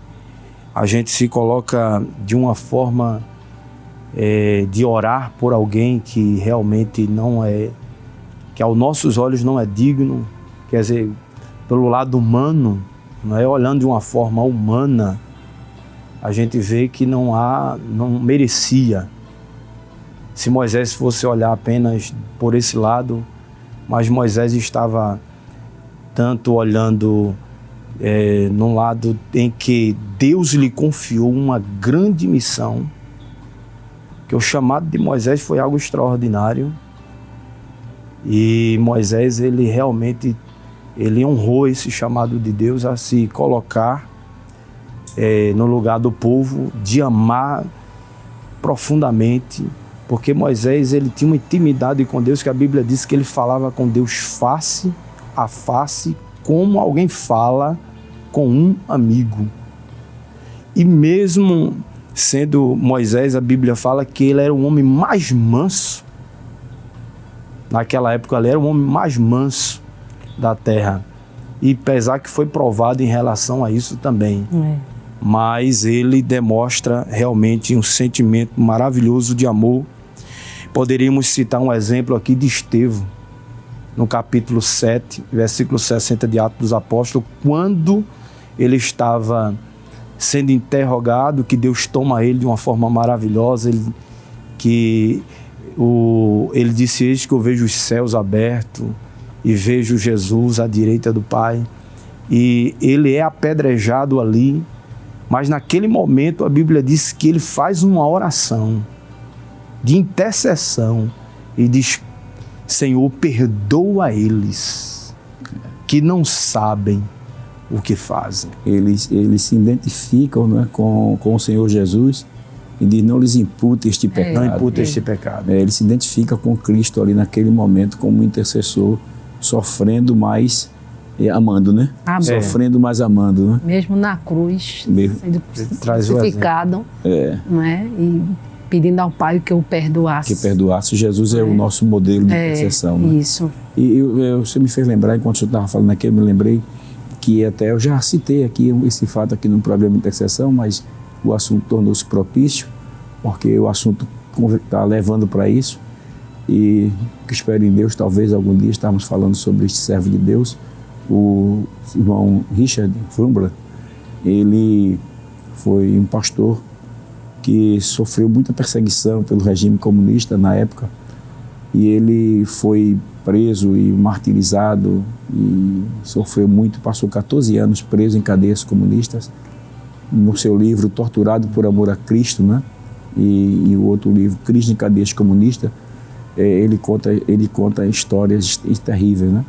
a gente se coloca de uma forma de orar por alguém que realmente não é, que aos nossos olhos não é digno, quer dizer, pelo lado humano, não é, olhando de uma forma humana, a gente vê que não merecia. Se Moisés fosse olhar apenas por esse lado, mas Moisés estava tanto olhando num lado em que Deus lhe confiou uma grande missão, que o chamado de Moisés foi algo extraordinário, e Moisés, ele realmente honrou esse chamado de Deus a se colocar no lugar do povo, de amar profundamente, porque Moisés, ele tinha uma intimidade com Deus, que a Bíblia diz que ele falava com Deus face a face, como alguém fala com um amigo. E mesmo sendo Moisés, a Bíblia fala que ele era o homem mais manso. Naquela época ele era o homem mais manso da terra. E apesar que foi provado em relação a isso também. Mas ele demonstra realmente um sentimento maravilhoso de amor. Poderíamos citar um exemplo aqui de Estevão, no capítulo 7, versículo 60 de Atos dos Apóstolos, quando ele estava sendo interrogado, que Deus toma ele de uma forma maravilhosa, ele disse: eis que eu vejo os céus abertos e vejo Jesus à direita do Pai, e ele é apedrejado ali, mas naquele momento a Bíblia diz que ele faz uma oração de intercessão e diz: Senhor, perdoa eles, que não sabem o que fazem. Eles se identificam, né, com o Senhor Jesus e diz: não lhes impute este pecado. Não impute este pecado. Ele se identifica com Cristo ali naquele momento como intercessor, sofrendo mais amando, né? Sofrendo mais amando, né? Mesmo na cruz, sendo crucificado, não é? E pedindo ao Pai que o perdoasse. Que perdoasse. Jesus é o nosso modelo de intercessão. Né? Isso. E você me fez lembrar, enquanto o senhor estava falando aqui, eu me lembrei que até eu já citei aqui esse fato aqui no programa de intercessão, mas o assunto tornou-se propício, porque o assunto está levando para isso. E que espero em Deus, talvez algum dia estarmos falando sobre este servo de Deus, o irmão Richard Wurmbrand. Ele foi um pastor que sofreu muita perseguição pelo regime comunista na época, e ele foi preso e martirizado e sofreu muito, passou 14 anos preso em cadeias comunistas. No seu livro Torturado por Amor a Cristo, né? E o outro livro, Cristo em Cadeias Comunistas, ele conta histórias terríveis, né?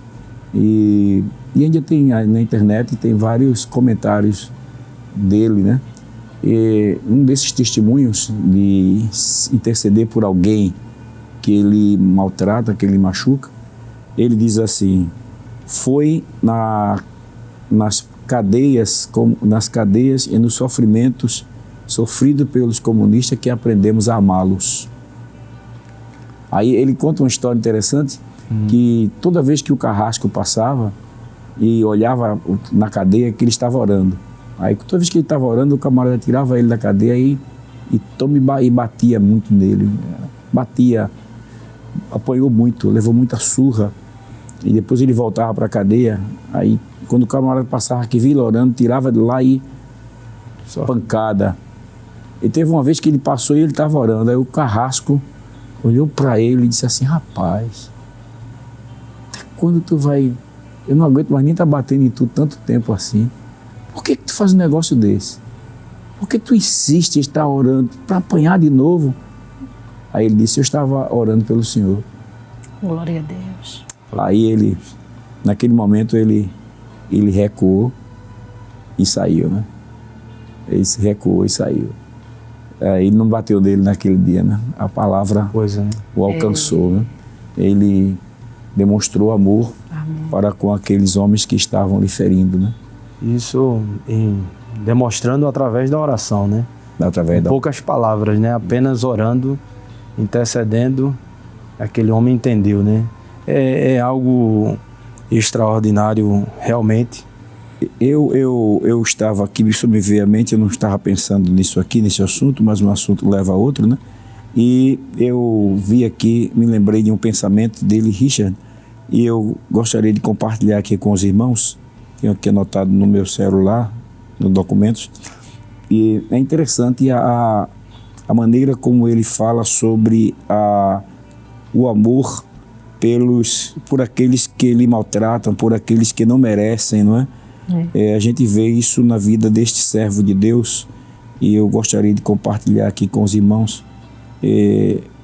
E ainda tem na internet, tem vários comentários dele, né? E um desses testemunhos de interceder por alguém que ele maltrata, que ele machuca, ele diz assim: foi nas cadeias e nos sofrimentos sofridos pelos comunistas que aprendemos a amá-los. Aí ele conta uma história interessante, que toda vez que o carrasco passava e olhava na cadeia, que ele estava orando. Aí toda vez que ele estava orando, o camarada tirava ele da cadeia e batia muito nele. Batia, apanhou muito, levou muita surra. E depois ele voltava para a cadeia. Aí quando o camarada passava aqui, via ele orando, tirava de lá e pancada. E teve uma vez que ele passou e ele estava orando. Aí o carrasco olhou para ele e disse assim: rapaz, até quando tu vai... Eu não aguento mais nem estar batendo em tu tanto tempo assim. Por que tu faz um negócio desse? Por que tu insiste em estar orando para apanhar de novo? Aí ele disse, eu estava orando pelo Senhor. Glória a Deus. Aí ele, naquele momento, ele recuou e saiu, né? Ele se recuou e saiu. Ele não bateu nele naquele dia, né? A palavra o alcançou, né? Ele demonstrou amor para com aqueles homens que estavam lhe ferindo, né? Isso demonstrando através da oração, né? Através da... poucas palavras, né? Apenas orando, intercedendo, aquele homem entendeu, né? É algo extraordinário, realmente. Eu estava aqui, isso me veio à mente, eu não estava pensando nisso aqui, nesse assunto, mas um assunto leva a outro, né? E eu vi aqui, me lembrei de um pensamento dele, Richard, e eu gostaria de compartilhar aqui com os irmãos, tenho aqui anotado no meu celular, nos documentos, e é interessante a maneira como ele fala sobre o amor por aqueles que lhe maltratam, por aqueles que não merecem, não é? A gente vê isso na vida deste servo de Deus, e eu gostaria de compartilhar aqui com os irmãos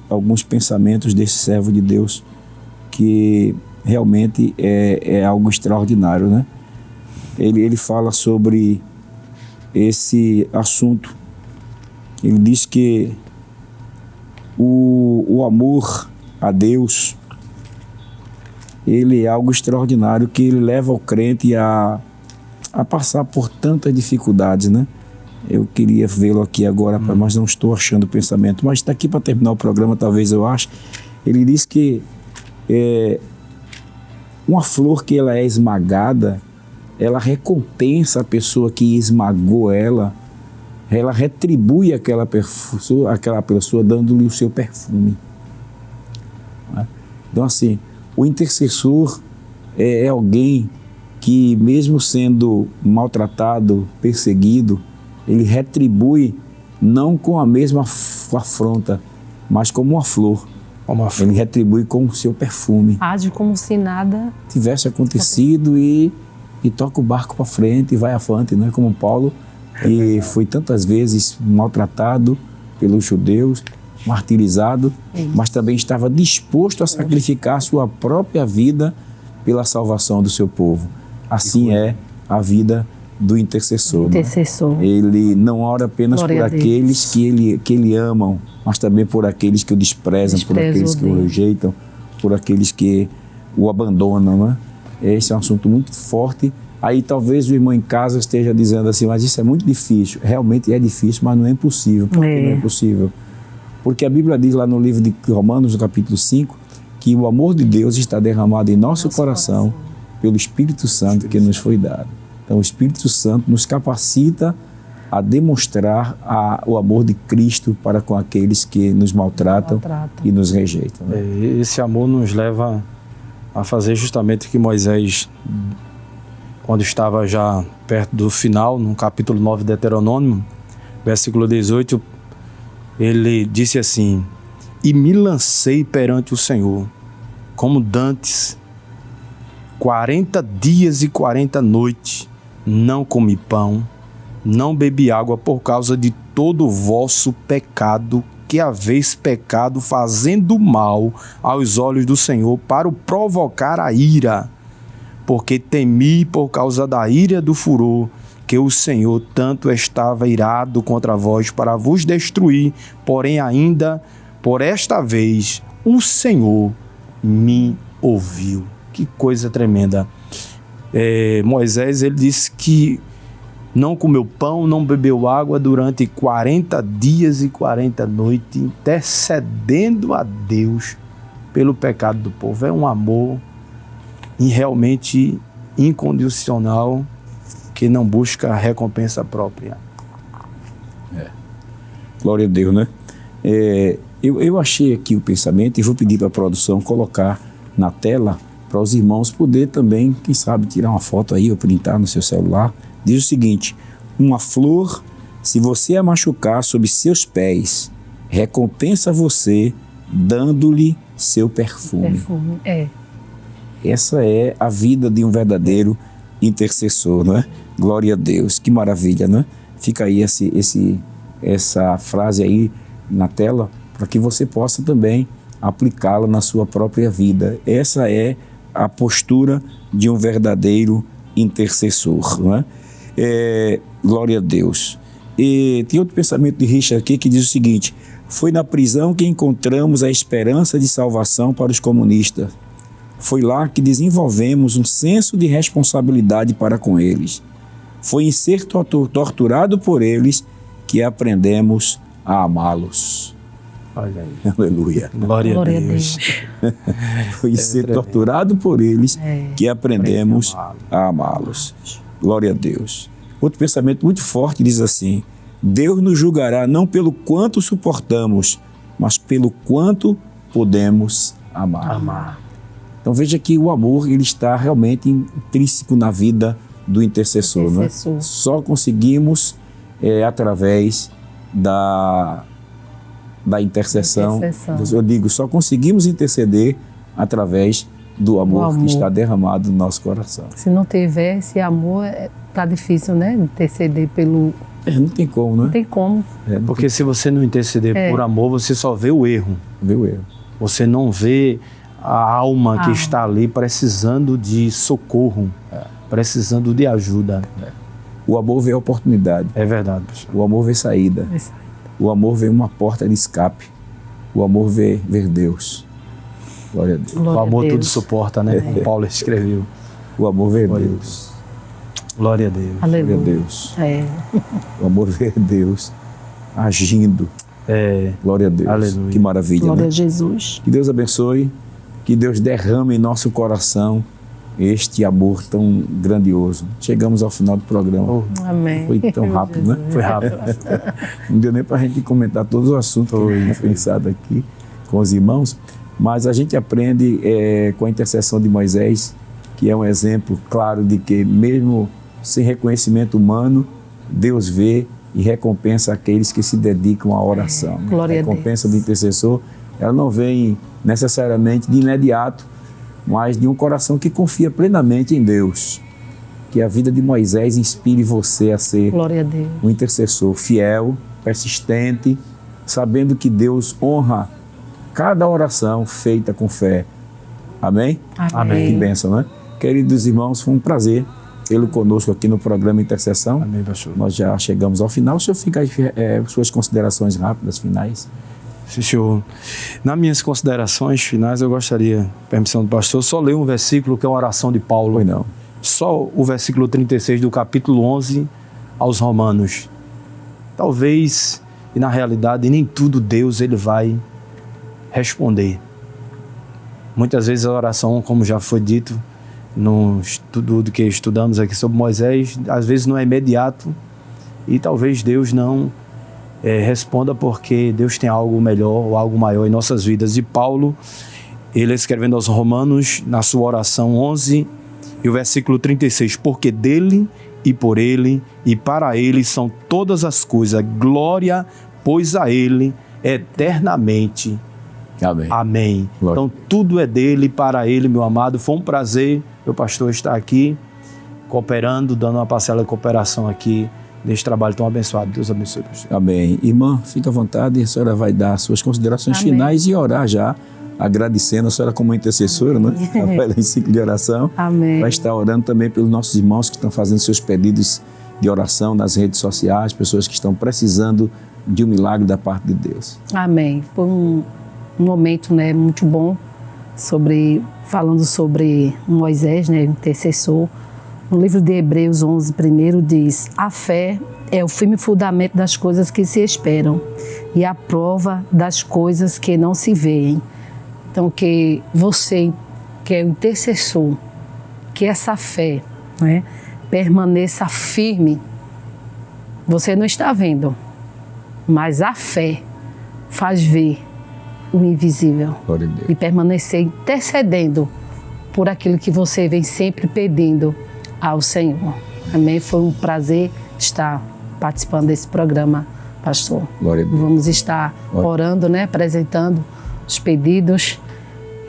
alguns pensamentos desse servo de Deus, que realmente é algo extraordinário, né? Ele fala sobre esse assunto. Ele diz que o amor a Deus, ele é algo extraordinário, que ele leva o crente a passar por tantas dificuldades, né? Eu queria vê-lo aqui agora, mas não estou achando o pensamento. Mas está aqui para terminar o programa, talvez eu ache. Ele diz que uma flor que ela é esmagada, ela recompensa a pessoa que esmagou ela retribui aquela pessoa dando-lhe o seu perfume. Então, assim, o intercessor é alguém que, mesmo sendo maltratado, perseguido, ele retribui não com a mesma afronta, mas como uma flor. Ele retribui com o seu perfume. Age como se nada tivesse acontecido e toca o barco para frente e vai avante, né? Como Paulo, e foi tantas vezes maltratado pelos judeus, martirizado, mas também estava disposto a sacrificar sua própria vida pela salvação do seu povo. Assim é a vida do intercessor. Né? Ele não ora apenas por aqueles que ele amam, mas também por aqueles que o desprezam, por aqueles que o rejeitam, por aqueles que o abandonam. Né? Esse é um assunto muito forte. Aí talvez o irmão em casa esteja dizendo assim, mas isso é muito difícil. Realmente é difícil, mas não é impossível. Por que não é impossível? Porque a Bíblia diz lá no livro de Romanos, no capítulo 5, que o amor de Deus está derramado em nosso coração pelo Espírito Santo que nos foi dado. Então o Espírito Santo nos capacita a demonstrar o amor de Cristo para com aqueles que nos maltratam e nos rejeitam. Né? Esse amor nos leva a fazer justamente o que Moisés, quando estava já perto do final, no capítulo 9 de Deuteronômio, versículo 18, ele disse assim: e me lancei perante o Senhor, como dantes, 40 dias e 40 noites, não comi pão, não bebi água por causa de todo o vosso pecado, que haveis pecado fazendo mal aos olhos do Senhor, para o provocar a ira, porque temi por causa da ira do furor, que o Senhor tanto estava irado contra vós para vos destruir, porém ainda por esta vez o Senhor me ouviu. Que coisa tremenda. Moisés, ele disse que não comeu pão, não bebeu água durante 40 dias e 40 noites, intercedendo a Deus pelo pecado do povo. É um amor realmente incondicional, que não busca a recompensa própria. Glória a Deus, né? Eu achei aqui o pensamento e vou pedir para a produção colocar na tela para os irmãos poder também, quem sabe, tirar uma foto aí ou printar no seu celular. Diz o seguinte: uma flor, se você a machucar sob seus pés, recompensa você dando-lhe seu perfume. Essa é a vida de um verdadeiro intercessor, não é? Glória a Deus, que maravilha, né? Fica aí essa frase aí na tela para que você possa também aplicá-la na sua própria vida. Essa é a postura de um verdadeiro intercessor, não é? Glória a Deus. E tem outro pensamento de Richard aqui que diz o seguinte: foi na prisão que encontramos a esperança de salvação para os comunistas. Foi lá que desenvolvemos um senso de responsabilidade para com eles. Foi em ser torturado por eles que aprendemos a amá-los. Olha aí. Aleluia. Glória a Deus. Foi em ser torturado por eles que aprendemos a amá-los. Glória a Deus. Outro pensamento muito forte diz assim: Deus nos julgará não pelo quanto suportamos, mas pelo quanto podemos amar. Então veja que o amor ele está realmente intrínseco na vida do intercessor. Né? Só conseguimos através da intercessão. Eu digo, só conseguimos interceder através do amor que está derramado no nosso coração. Se não tiver esse amor, tá difícil, né? Interceder pelo... não tem como, né? Não tem como. Porque se você não interceder por amor, você só vê o erro. Vê o erro. Você não vê a alma que está ali precisando de socorro, precisando de ajuda. O amor vê oportunidade. É verdade, pastor. O amor vê saída. O amor vê uma porta de escape. O amor vê Deus. Glória a Deus. O amor tudo suporta, né? Como Paulo escreveu. O amor vê Deus. Glória a Deus. Aleluia. Glória a Deus. O amor vê Deus agindo. Glória a Deus. Aleluia. Que maravilha. Glória né? a Jesus. Que Deus abençoe. Que Deus derrame em nosso coração este amor tão grandioso. Chegamos ao final do programa. Amém. Foi tão rápido, né? Foi rápido. Não deu nem para a gente comentar todos os assuntos que eu tinha pensado aqui com os irmãos, mas a gente aprende com a intercessão de Moisés, que é um exemplo claro de que mesmo sem reconhecimento humano, Deus vê e recompensa aqueles que se dedicam à oração. Glória a recompensa Deus. do intercessor, ela não vem necessariamente de imediato, mas de um coração que confia plenamente em Deus. Que a vida de Moisés inspire você a ser Glória a Deus. um intercessor fiel, persistente, sabendo que Deus honra cada oração feita com fé. Amém? Amém. Que bênção, né? Queridos irmãos, foi um prazer tê-lo conosco aqui no programa Intercessão. Amém, pastor. Nós já chegamos ao final. O senhor fica aí, suas considerações rápidas, finais. Sim, senhor. Nas minhas considerações finais, eu gostaria, permissão do pastor, só ler um versículo que é uma oração de Paulo. Pois não. Só o versículo 36 do capítulo 11 aos Romanos. Talvez, e na realidade, nem tudo Deus ele vai responder. Muitas vezes a oração, como já foi dito no estudo do que estudamos aqui sobre Moisés, às vezes não é imediato e talvez Deus não responda porque Deus tem algo melhor ou algo maior em nossas vidas. E Paulo, ele escrevendo aos Romanos, na sua oração 11 e o versículo 36, porque dele e por ele e para ele são todas as coisas, glória, pois a ele eternamente. Amém. Amém. Glória. Então tudo é dele, para ele, meu amado. Foi um prazer, meu pastor, estar aqui cooperando, dando uma parcela de cooperação aqui neste trabalho tão abençoado. Deus abençoe, pastor. Amém. Irmã, fica à vontade, a senhora vai dar suas considerações Amém. finais e orar já, agradecendo a senhora como intercessora, né? Ela em ciclo de oração. Amém. Vai estar orando também pelos nossos irmãos que estão fazendo seus pedidos de oração nas redes sociais, pessoas que estão precisando de um milagre da parte de Deus. Amém. Foi um momento, né, muito bom, falando sobre Moisés, né, intercessor. No livro de Hebreus 11, primeiro diz: a fé é o firme fundamento das coisas que se esperam e a prova das coisas que não se veem. Então, que você, que é o intercessor, que essa fé, né, permaneça firme. Você não está vendo, mas a fé faz ver o invisível Glória a Deus. e permanecer intercedendo por aquilo que você vem sempre pedindo ao Senhor. Amém? Foi um prazer estar participando desse programa, pastor. Glória a Deus. Vamos estar orando, né, apresentando os pedidos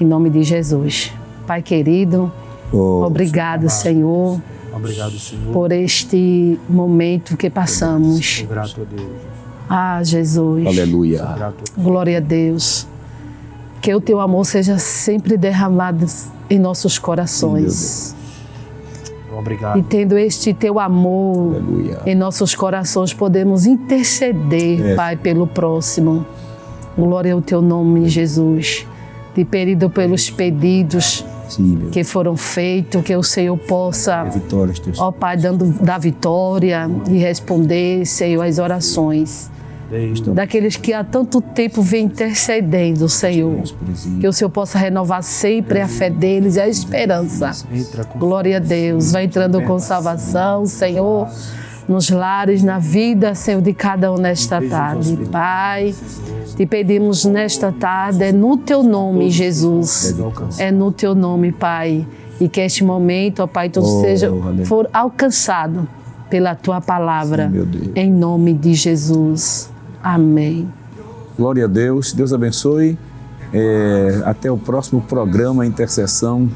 em nome de Jesus. Pai querido, obrigado, Senhor, Obrigado, Senhor. por este momento que passamos. Sou grato a Deus. Ah, Jesus. Aleluia. Glória a Deus. Que o teu amor seja sempre derramado em nossos corações. Obrigado. E tendo este teu amor Aleluia. em nossos corações, podemos interceder, Pai, pelo próximo. Glória ao teu nome, Jesus. Te pedido pelos pedidos Sim, que foram feitos, que o Senhor possa, vitórias, Deus. ó Pai, da vitória e responder, Senhor, as orações daqueles que há tanto tempo vem intercedendo, Senhor. Que o Senhor possa renovar sempre a fé deles e a esperança. Glória a Deus. Vai entrando com salvação, Senhor, nos lares, na vida, Senhor, de cada um nesta tarde. Pai, te pedimos nesta tarde, é no teu nome, Jesus. É no teu nome, Pai. E que este momento, ó Pai, todo for alcançado pela tua palavra. Sim, meu Deus. Em nome de Jesus. Amém. Glória a Deus. Deus abençoe. Até o próximo programa Intercessão.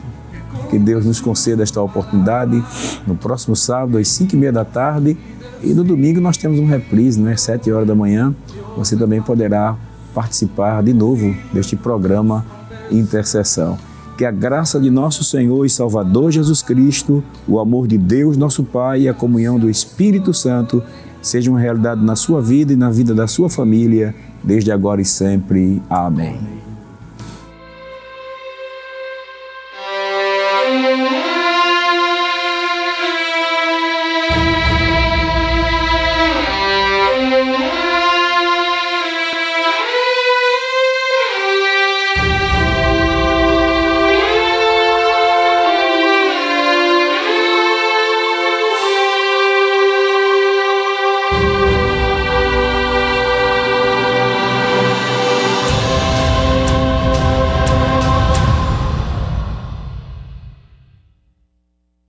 Que Deus nos conceda esta oportunidade. No próximo sábado, às 5h30 da tarde. E no domingo nós temos um reprise, né? 7h da manhã. Você também poderá participar de novo deste programa Intercessão. Que a graça de nosso Senhor e Salvador Jesus Cristo, o amor de Deus, nosso Pai, e a comunhão do Espírito Santo sejam uma realidade na sua vida e na vida da sua família, desde agora e sempre. Amém.